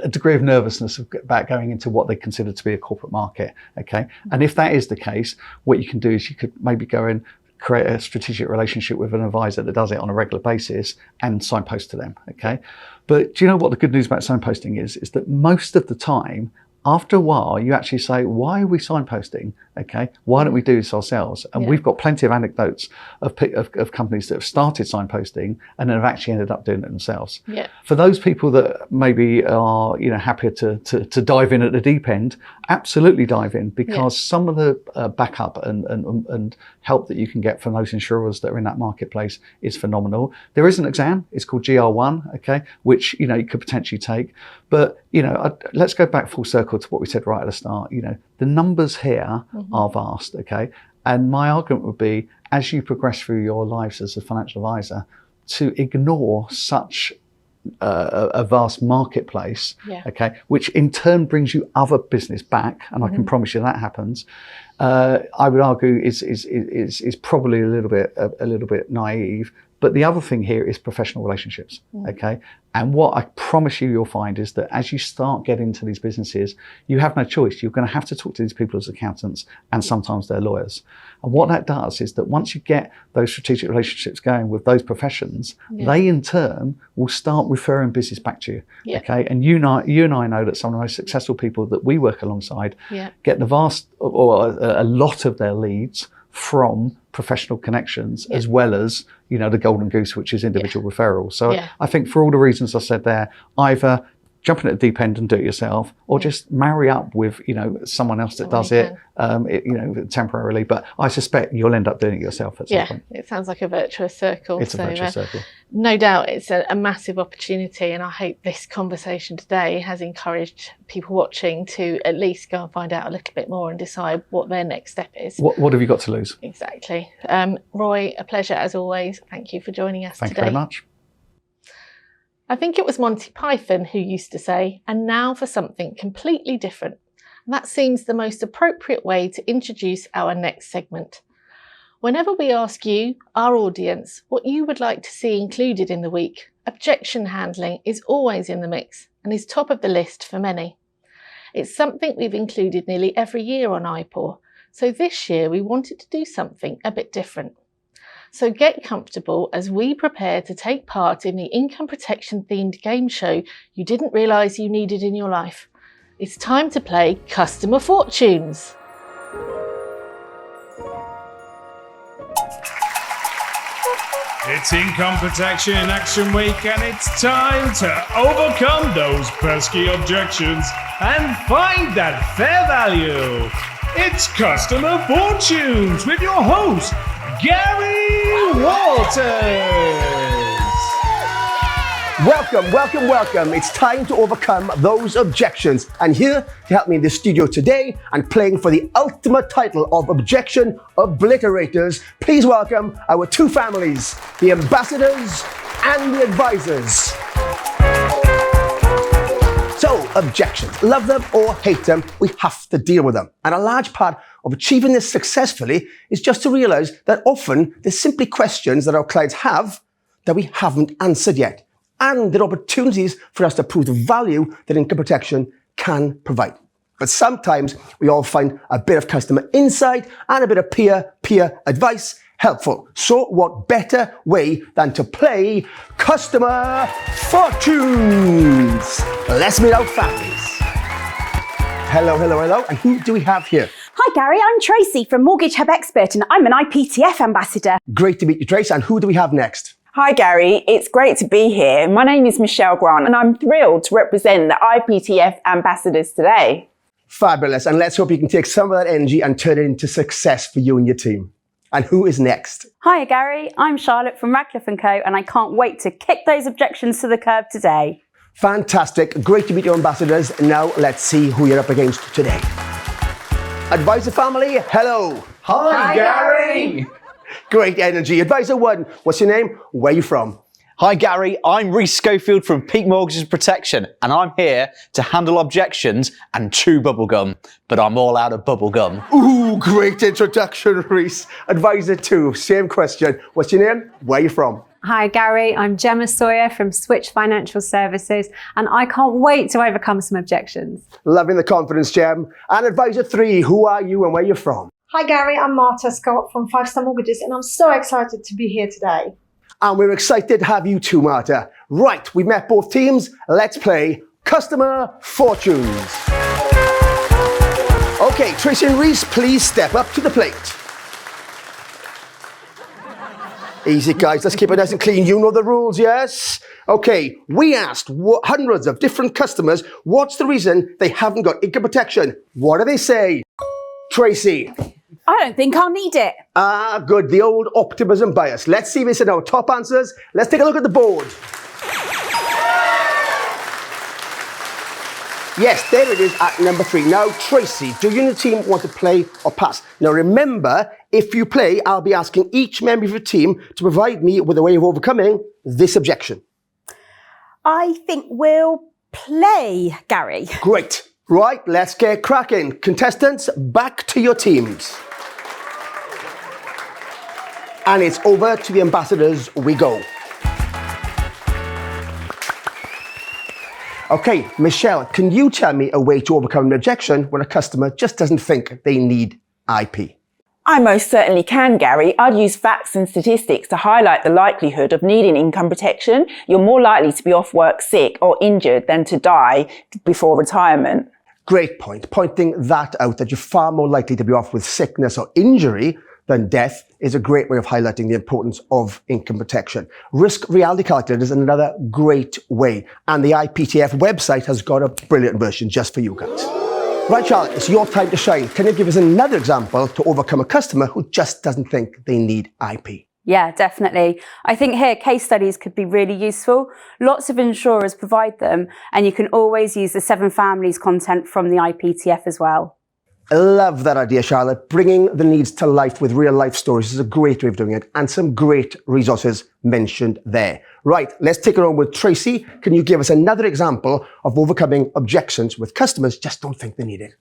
degree of nervousness about going into what they consider to be a corporate market, okay? And if that is the case, what you can do is you could maybe go and create a strategic relationship with an advisor that does it on a regular basis and signpost to them, okay? But do you know what the good news about signposting is that most of the time, after a while, you actually say, why are we signposting? Okay, why don't we do this ourselves? And we've got plenty of anecdotes of companies that have started signposting and then have actually ended up doing it themselves. Yeah. For those people that maybe are happier to dive in at the deep end, absolutely dive in, because some of the backup and help that you can get from those insurers that are in that marketplace is phenomenal. There is an exam, it's called GR1, okay, which you could potentially take. But let's go back full circle to what we said right at the start. The numbers here are vast, okay? And my argument would be, as you progress through your lives as a financial advisor, to ignore such a vast marketplace, okay, which in turn brings you other business back, and I can promise you that happens. I would argue is probably a little bit naive. But the other thing here is professional relationships, okay? And what I promise you'll find is that as you start getting into these businesses, you have no choice. You're going to have to talk to these people as accountants, and sometimes they're lawyers. And what that does is that once you get those strategic relationships going with those professions, they in turn will start referring business back to you, okay? And you and I know that some of the most successful people that we work alongside get the vast or a lot of their leads from professional connections, as well as the golden goose, which is individual referrals. So I think for all the reasons I said there, either jump in at the deep end and do it yourself, or just marry up with someone else that does it temporarily. But I suspect you'll end up doing it yourself at some point. It sounds like a virtuous circle. It's a virtuous circle. No doubt it's a massive opportunity, and I hope this conversation today has encouraged people watching to at least go and find out a little bit more and decide what their next step is. What have you got to lose? Exactly. Roy, a pleasure as always. Thank you for joining us today. Thank you very much. I think it was Monty Python who used to say, "And now for something completely different." And that seems the most appropriate way to introduce our next segment. Whenever we ask you, our audience, what you would like to see included in the week, objection handling is always in the mix and is top of the list for many. It's something we've included nearly every year on IPAW, so this year we wanted to do something a bit different. So get comfortable as we prepare to take part in the income protection themed game show you didn't realise you needed in your life. It's time to play Customer Fortunes. It's Income Protection Action Week, and it's time to overcome those pesky objections and find that fair value. It's Customer Fortunes with your host, Gary Walters. Welcome. It's time to overcome those objections. And here to help me in the studio today and playing for the ultimate title of Objection Obliterators, please welcome our two families, the ambassadors and the advisors. So, objections, love them or hate them, we have to deal with them. And a large part of achieving this successfully is just to realize that often there's simply questions that our clients have that we haven't answered yet. And there are opportunities for us to prove the value that income protection can provide. But sometimes we all find a bit of customer insight and a bit of peer advice helpful. So what better way than to play Customer Fortunes? Let's meet our families. Hello. And who do we have here? Hi Gary, I'm Tracy from Mortgage Hub Expert and I'm an IPTF ambassador. Great to meet you, Tracy. And who do we have next? Hi Gary, it's great to be here. My name is Michelle Grant and I'm thrilled to represent the IPTF ambassadors today. Fabulous. And let's hope you can take some of that energy and turn it into success for you and your team. And who is next? Hi Gary, I'm Charlotte from Radcliffe & Co and I can't wait to kick those objections to the curb today. Fantastic. Great to meet your ambassadors. Now let's see who you're up against today. Advisor family, hello. Hi, Gary. Great energy. Advisor 1, what's your name? Where are you from? Hi Gary, I'm Reece Schofield from Peak Mortgages Protection and I'm here to handle objections and chew bubblegum, but I'm all out of bubblegum. Ooh, great introduction, Reece. Advisor 2, same question. What's your name? Where are you from? Hi Gary, I'm Gemma Sawyer from Switch Financial Services and I can't wait to overcome some objections. Loving the confidence, Gem. And Advisor 3, who are you and where are you from? Hi Gary, I'm Marta Scott from 5 Star Mortgages and I'm so excited to be here today. And we're excited to have you too, Marta. Right, we've met both teams. Let's play Customer Fortunes. Okay, Tracy and Reece, please step up to the plate. Easy, guys. Let's keep it nice and clean. You know the rules, yes? Okay, we asked hundreds of different customers what's the reason they haven't got income protection. What do they say? Tracy. I don't think I'll need it. Ah, good. The old optimism bias. Let's see if it's in our top answers. Let's take a look at the board. Yes, there it is at number 3. Now, Tracy, do you and the team want to play or pass? Now, remember, if you play, I'll be asking each member of your team to provide me with a way of overcoming this objection. I think we'll play, Gary. Great. Right, let's get cracking. Contestants, back to your teams. And it's over to the ambassadors we go. Okay, Michelle, can you tell me a way to overcome an objection when a customer just doesn't think they need IP? I most certainly can, Gary. I'd use facts and statistics to highlight the likelihood of needing income protection. You're more likely to be off work sick or injured than to die before retirement. Great point. Pointing that out, that you're far more likely to be off with sickness or injury than death, is a great way of highlighting the importance of income protection. Risk reality calculator is another great way. And the IPTF website has got a brilliant version just for you guys. Right, Charlotte, it's your time to shine. Can you give us another example to overcome a customer who just doesn't think they need IP? Yeah, definitely. I think here case studies could be really useful. Lots of insurers provide them, and you can always use the 7 Families content from the IPTF as well. I love that idea, Charlotte. Bringing the needs to life with real life stories is a great way of doing it, and some great resources mentioned there. Right, let's take it on with Tracy. Can you give us another example of overcoming objections with customers just don't think they need it?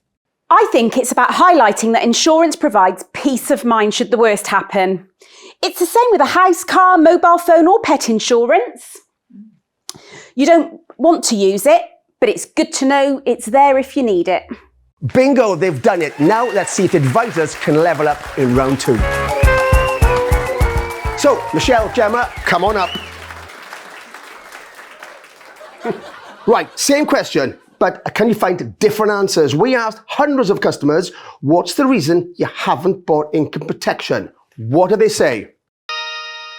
I think it's about highlighting that insurance provides peace of mind should the worst happen. It's the same with a house, car, mobile phone or pet insurance. You don't want to use it, but it's good to know it's there if you need it. Bingo, they've done it. Now let's see if advisors can level up in round 2. So, Michelle, Gemma, come on up. Right, same question, but can you find different answers? We asked hundreds of customers, what's the reason you haven't bought income protection? What do they say?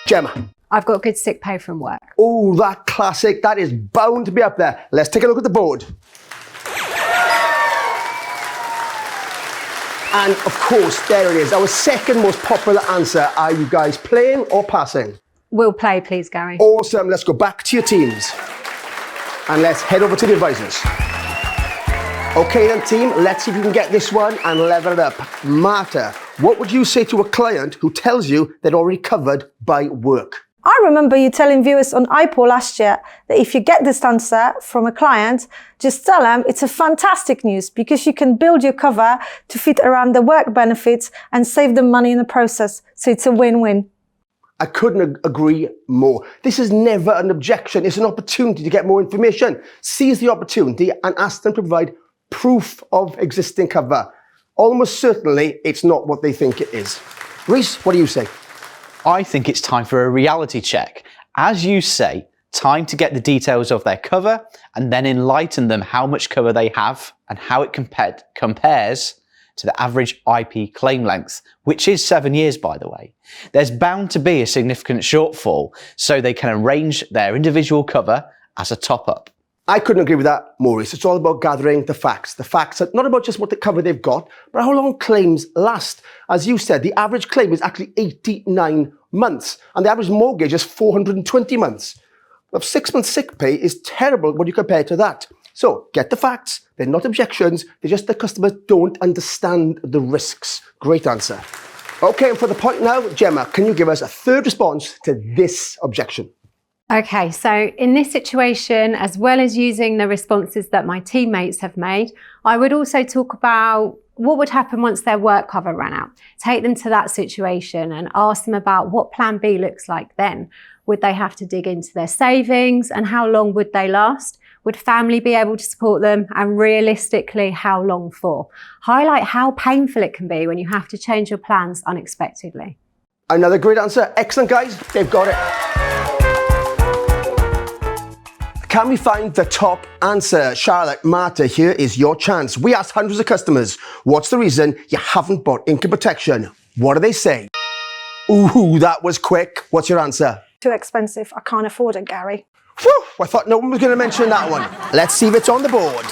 Gemma. I've got good sick pay from work. Oh, that classic. That is bound to be up there. Let's take a look at the board. And of course, there it is. Our second most popular answer. Are you guys playing or passing? We'll play, please, Gary. Awesome. Let's go back to your teams. And let's head over to the advisors. Okay then, team, let's see if you can get this one and level it up. Marta, what would you say to a client who tells you they're already covered by work? I remember you telling viewers on IPAW last year that if you get this answer from a client, just tell them it's a fantastic news because you can build your cover to fit around the work benefits and save them money in the process. So it's a win-win. I couldn't agree more. This is never an objection. It's an opportunity to get more information. Seize the opportunity and ask them to provide proof of existing cover. Almost certainly, it's not what they think it is. Reece, what do you say? I think it's time for a reality check. As you say, time to get the details of their cover and then enlighten them how much cover they have and how it compares to the average IP claim length, which is 7 years, by the way. There's bound to be a significant shortfall, so they can arrange their individual cover as a top-up. I couldn't agree with that, Maurice. It's all about gathering the facts. The facts are not about just what the cover they've got, but how long claims last. As you said, the average claim is actually 89 months, and the average mortgage is 420 months. Well, 6 months sick pay is terrible when you compare to that. So, get the facts. They're not objections. They're just the customers don't understand the risks. Great answer. Okay, and for the point now, Gemma, can you give us a third response to this objection? Okay, so in this situation, as well as using the responses that my teammates have made, I would also talk about what would happen once their work cover ran out. Take them to that situation and ask them about what plan B looks like then. Would they have to dig into their savings, and how long would they last? Would family be able to support them, and realistically, how long for? Highlight how painful it can be when you have to change your plans unexpectedly. Another great answer. Excellent, guys. They've got it. Can we find the top answer? Charlotte, Marta, here is your chance. We asked hundreds of customers, what's the reason you haven't bought income protection? What do they say? Ooh, that was quick. What's your answer? Too expensive. I can't afford it, Gary. Whew, I thought no one was going to mention that one. Let's see if it's on the board.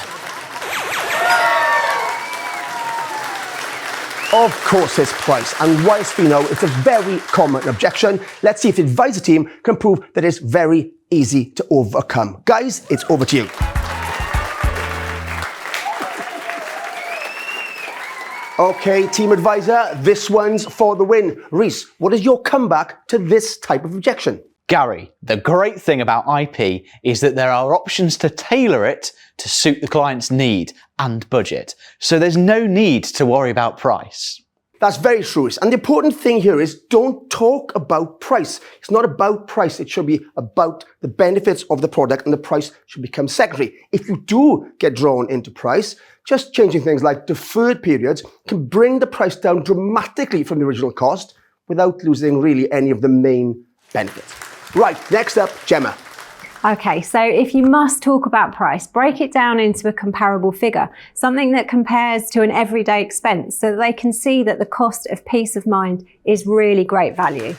Of course it's price, and whilst we know it's a very common objection, let's see if the advisor team can prove that it's very easy to overcome. Guys, it's over to you. Okay, team advisor, this one's for the win. Reese, what is your comeback to this type of objection? Gary, the great thing about IP is that there are options to tailor it to suit the client's need and budget. So there's no need to worry about price. That's very true. And the important thing here is don't talk about price. It's not about price. It should be about the benefits of the product, and the price should become secondary. If you do get drawn into price, just changing things like deferred periods can bring the price down dramatically from the original cost without losing really any of the main benefits. Right, next up, Gemma. Okay, so if you must talk about price, break it down into a comparable figure, something that compares to an everyday expense so that they can see that the cost of peace of mind is really great value.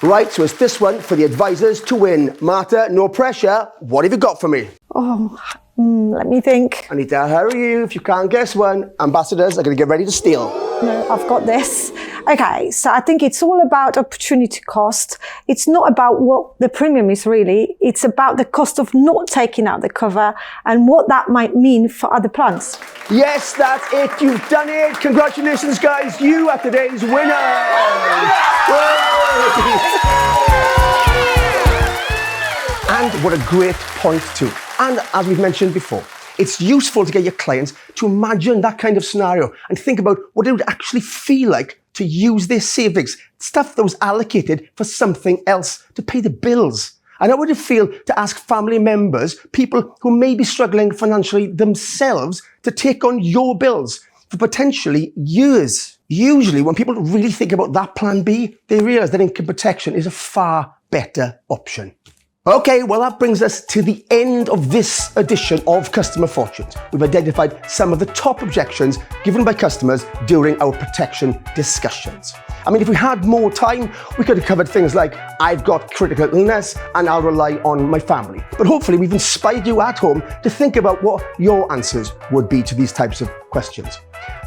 Right, so it's this one for the advisors to win. Marta, no pressure. What have you got for me? Oh, let me think. I need to hurry you. If you can't guess one, ambassadors are going to get ready to steal. No, I've got this. Okay, so I think it's all about opportunity cost. It's not about what the premium is really. It's about the cost of not taking out the cover and what that might mean for other plans. Yes, that's it. You've done it. Congratulations, guys. You are today's winners. And what a great point too. And as we've mentioned before, it's useful to get your clients to imagine that kind of scenario and think about what it would actually feel like to use their savings, stuff that was allocated for something else, to pay the bills. And how would it feel to ask family members, people who may be struggling financially themselves, to take on your bills for potentially years? Usually when people really think about that plan B, they realize that income protection is a far better option. Okay, well that brings us to the end of this edition of Customer Fortunes. We've identified some of the top objections given by customers during our protection discussions. I mean, if we had more time, we could have covered things like, I've got critical illness and I'll rely on my family. But hopefully we've inspired you at home to think about what your answers would be to these types of questions.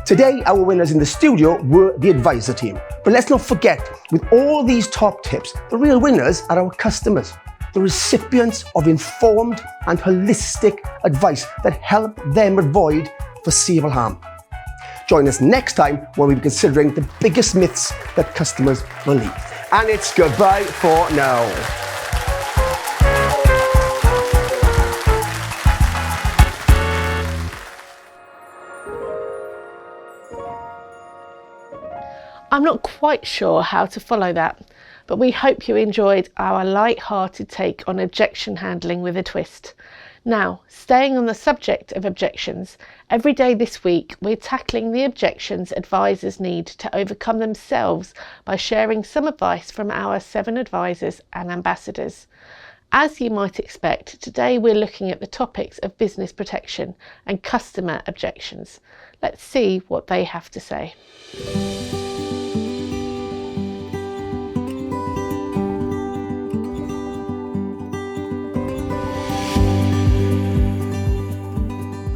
Today, our winners in the studio were the advisor team. But let's not forget, with all these top tips, the real winners are our customers, the recipients of informed and holistic advice that help them avoid foreseeable harm. Join us next time when we'll be considering the biggest myths that customers believe. And it's goodbye for now. I'm not quite sure how to follow that, but we hope you enjoyed our light-hearted take on objection handling with a twist. Now, staying on the subject of objections, every day this week we're tackling the objections advisors need to overcome themselves by sharing some advice from our 7 advisors and ambassadors. As you might expect, today we're looking at the topics of business protection and customer objections. Let's see what they have to say.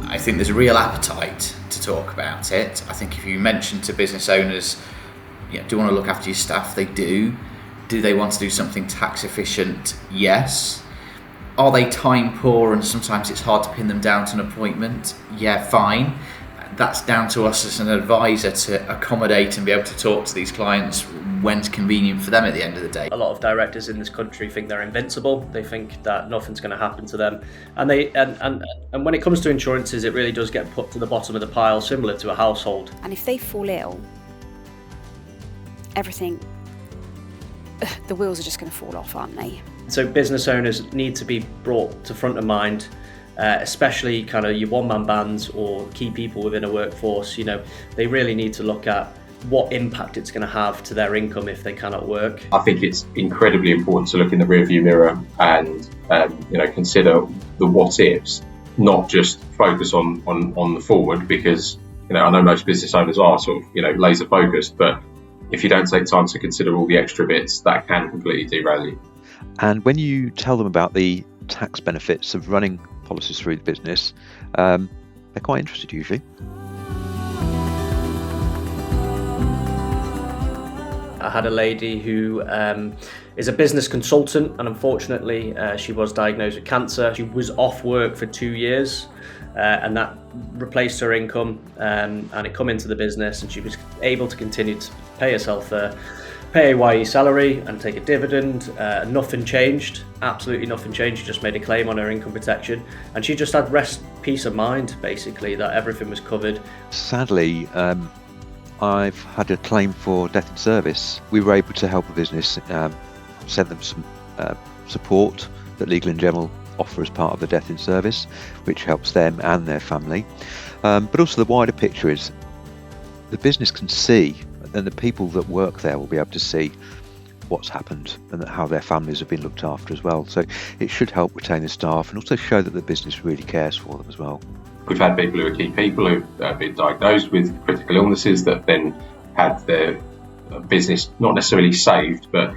I think there's a real appetite to talk about it. I think if you mention to business owners, do you want to look after your staff? They do. Do they want to do something tax efficient? Yes. Are they time poor and sometimes it's hard to pin them down to an appointment? Yeah, fine. that's down to us as an advisor to accommodate and be able to talk to these clients when's convenient for them at the end of the day. A lot of directors in this country think they're invincible. They think that nothing's going to happen to them, and when it comes to insurances, it really does get put to the bottom of the pile, similar to a household. And if they fall ill, everything, the wheels are just going to fall off, aren't they? So business owners need to be brought to front of mind, especially kind of your one-man bands or key people within a workforce. You know, they really need to look at what impact it's going to have to their income if they cannot work. I think it's incredibly important to look in the rearview mirror and consider the what ifs, not just focus on the forward, because I know most business owners are sort of laser focused, but if you don't take time to consider all the extra bits, that can completely derail you. And when you tell them about the tax benefits of running policies through the business, they're quite interested usually. I had a lady who is a business consultant, and unfortunately she was diagnosed with cancer. She was off work for 2 years, and that replaced her income, and it come into the business, and she was able to continue to pay herself a PAYE salary and take a dividend. Nothing changed, absolutely nothing changed. She just made a claim on her income protection, and she just had peace of mind, basically, that everything was covered. Sadly, I've had a claim for death in service. We were able to help a business, send them some support that Legal & General offer as part of the death in service, which helps them and their family. But also the wider picture is the business can see, and the people that work there will be able to see what's happened and how their families have been looked after as well. So it should help retain the staff and also show that the business really cares for them as well. We've had people who are key people who've been diagnosed with critical illnesses that then had their business not necessarily saved, but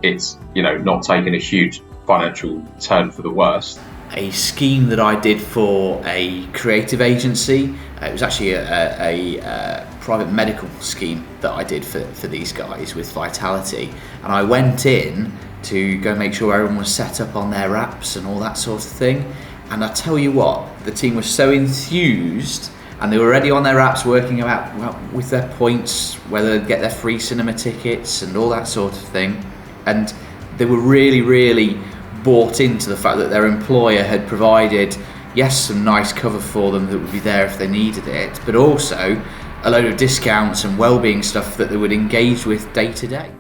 it's not taken a huge financial turn for the worst. A scheme that I did for a creative agency, it was actually a private medical scheme that I did for these guys with Vitality, and I went in to go make sure everyone was set up on their apps and all that sort of thing. And I tell you what, the team was so enthused, and they were already on their apps working about with their points, whether they'd get their free cinema tickets and all that sort of thing. And they were really, really bought into the fact that their employer had provided, yes, some nice cover for them that would be there if they needed it, but also a load of discounts and wellbeing stuff that they would engage with day to day.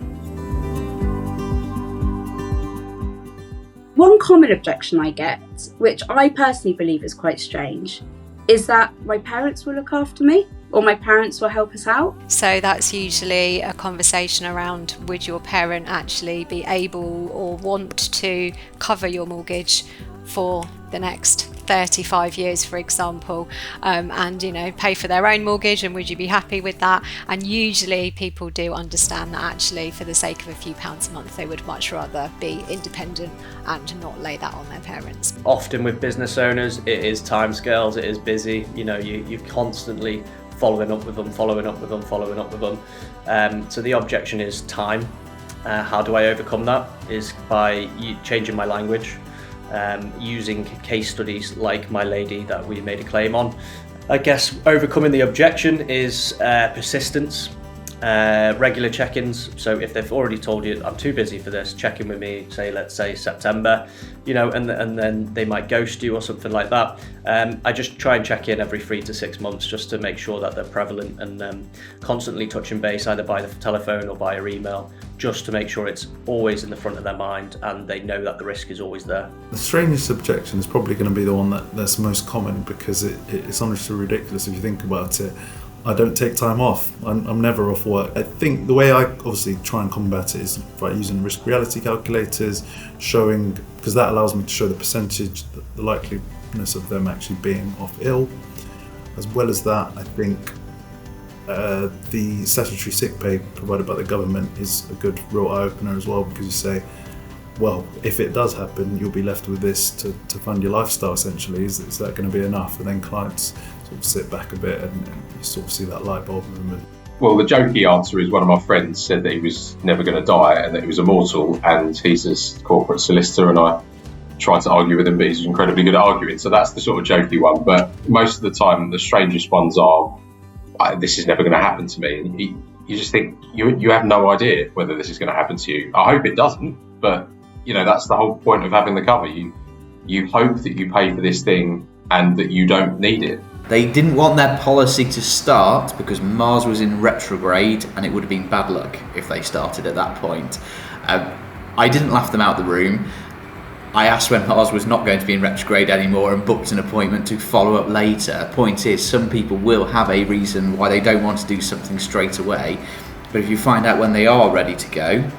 One common objection I get, which I personally believe is quite strange, is that my parents will look after me or my parents will help us out. So that's usually a conversation around, would your parent actually be able or want to cover your mortgage for the next 35 years, for example, and pay for their own mortgage, and would you be happy with that? And usually people do understand that actually for the sake of a few pounds a month they would much rather be independent and not lay that on their parents. Often with business owners it is timescales, it is busy, you're constantly following up with them. So the objection is time. How do I overcome that? Is by changing my language, using case studies like my lady that we made a claim on. I guess overcoming the objection is persistence, regular check-ins. So if they've already told you I'm too busy for this, check in with me, let's say September, and then they might ghost you or something like that. I just try and check in every 3 to 6 months just to make sure that they're prevalent, and constantly touching base either by the telephone or via email, just to make sure it's always in the front of their mind and they know that the risk is always there. The strangest objection is probably going to be the one that's most common, because it's honestly ridiculous if you think about it. I don't take time off. I'm never off work. I think the way I obviously try and combat it is by using risk reality calculators, showing, because that allows me to show the percentage, the likeliness of them actually being off ill. As well as that, I think the statutory sick pay provided by the government is a good real eye-opener as well, because you say, well, if it does happen, you'll be left with this to fund your lifestyle essentially. Is that going to be enough? And then clients sort of sit back a bit and you sort of see that light bulb moment. Well, the jokey answer is one of my friends said that he was never going to die and that he was immortal, and he's a corporate solicitor, and I tried to argue with him, but he's incredibly good at arguing. So that's the sort of jokey one. But most of the time, the strangest ones are, this is never going to happen to me. And you just think, you have no idea whether this is going to happen to you. I hope it doesn't, but that's the whole point of having the cover. You hope that you pay for this thing and that you don't need it. They didn't want their policy to start because Mars was in retrograde, and it would have been bad luck if they started at that point. I didn't laugh them out the room. I asked when Mars was not going to be in retrograde anymore and booked an appointment to follow up later. Point is, some people will have a reason why they don't want to do something straight away. But if you find out when they are ready to go,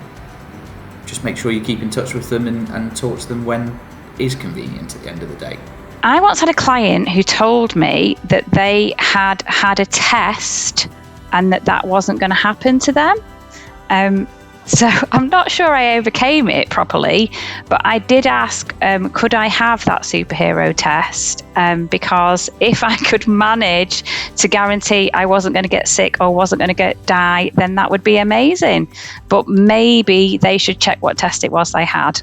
just make sure you keep in touch with them and talk to them when is convenient at the end of the day. I once had a client who told me that they had had a test and that wasn't going to happen to them. So I'm not sure I overcame it properly, but I did ask, could I have that superhero test? Because if I could manage to guarantee I wasn't going to get sick or wasn't going to die, then that would be amazing. But maybe they should check what test it was they had.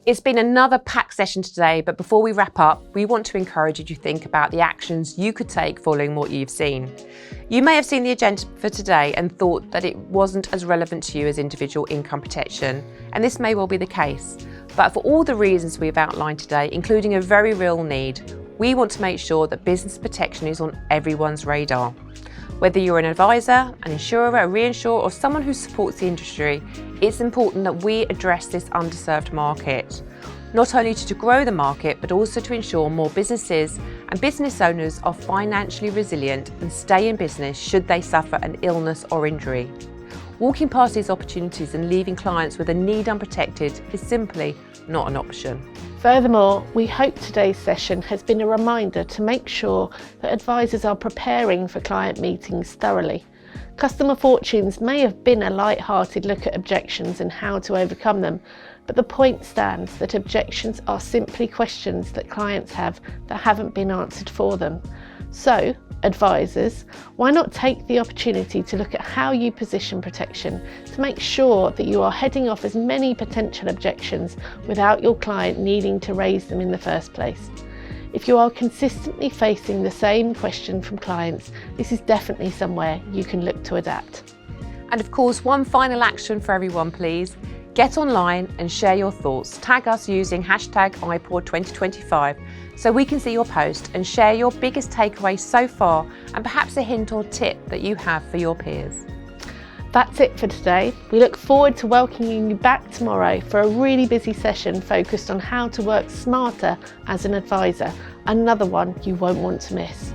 It's been another packed session today, but before we wrap up, we want to encourage you to think about the actions you could take following what you've seen. You may have seen the agenda for today and thought that it wasn't as relevant to you as individual income protection, and this may well be the case. But for all the reasons we've outlined today, including a very real need, we want to make sure that business protection is on everyone's radar. Whether you're an advisor, an insurer, a reinsurer, or someone who supports the industry, it's important that we address this underserved market, not only to grow the market, but also to ensure more businesses and business owners are financially resilient and stay in business should they suffer an illness or injury. Walking past these opportunities and leaving clients with a need unprotected is simply not an option. Furthermore, we hope today's session has been a reminder to make sure that advisors are preparing for client meetings thoroughly. Customer fortunes may have been a light-hearted look at objections and how to overcome them, but the point stands that objections are simply questions that clients have that haven't been answered for them. So, advisors, why not take the opportunity to look at how you position protection to make sure that you are heading off as many potential objections without your client needing to raise them in the first place. If you are consistently facing the same question from clients, this is definitely somewhere you can look to adapt. And of course, one final action for everyone, please. Get online and share your thoughts. Tag us using hashtag IPAW 2025 so we can see your post and share your biggest takeaway so far and perhaps a hint or tip that you have for your peers. That's it for today. We look forward to welcoming you back tomorrow for a really busy session focused on how to work smarter as an advisor, another one you won't want to miss.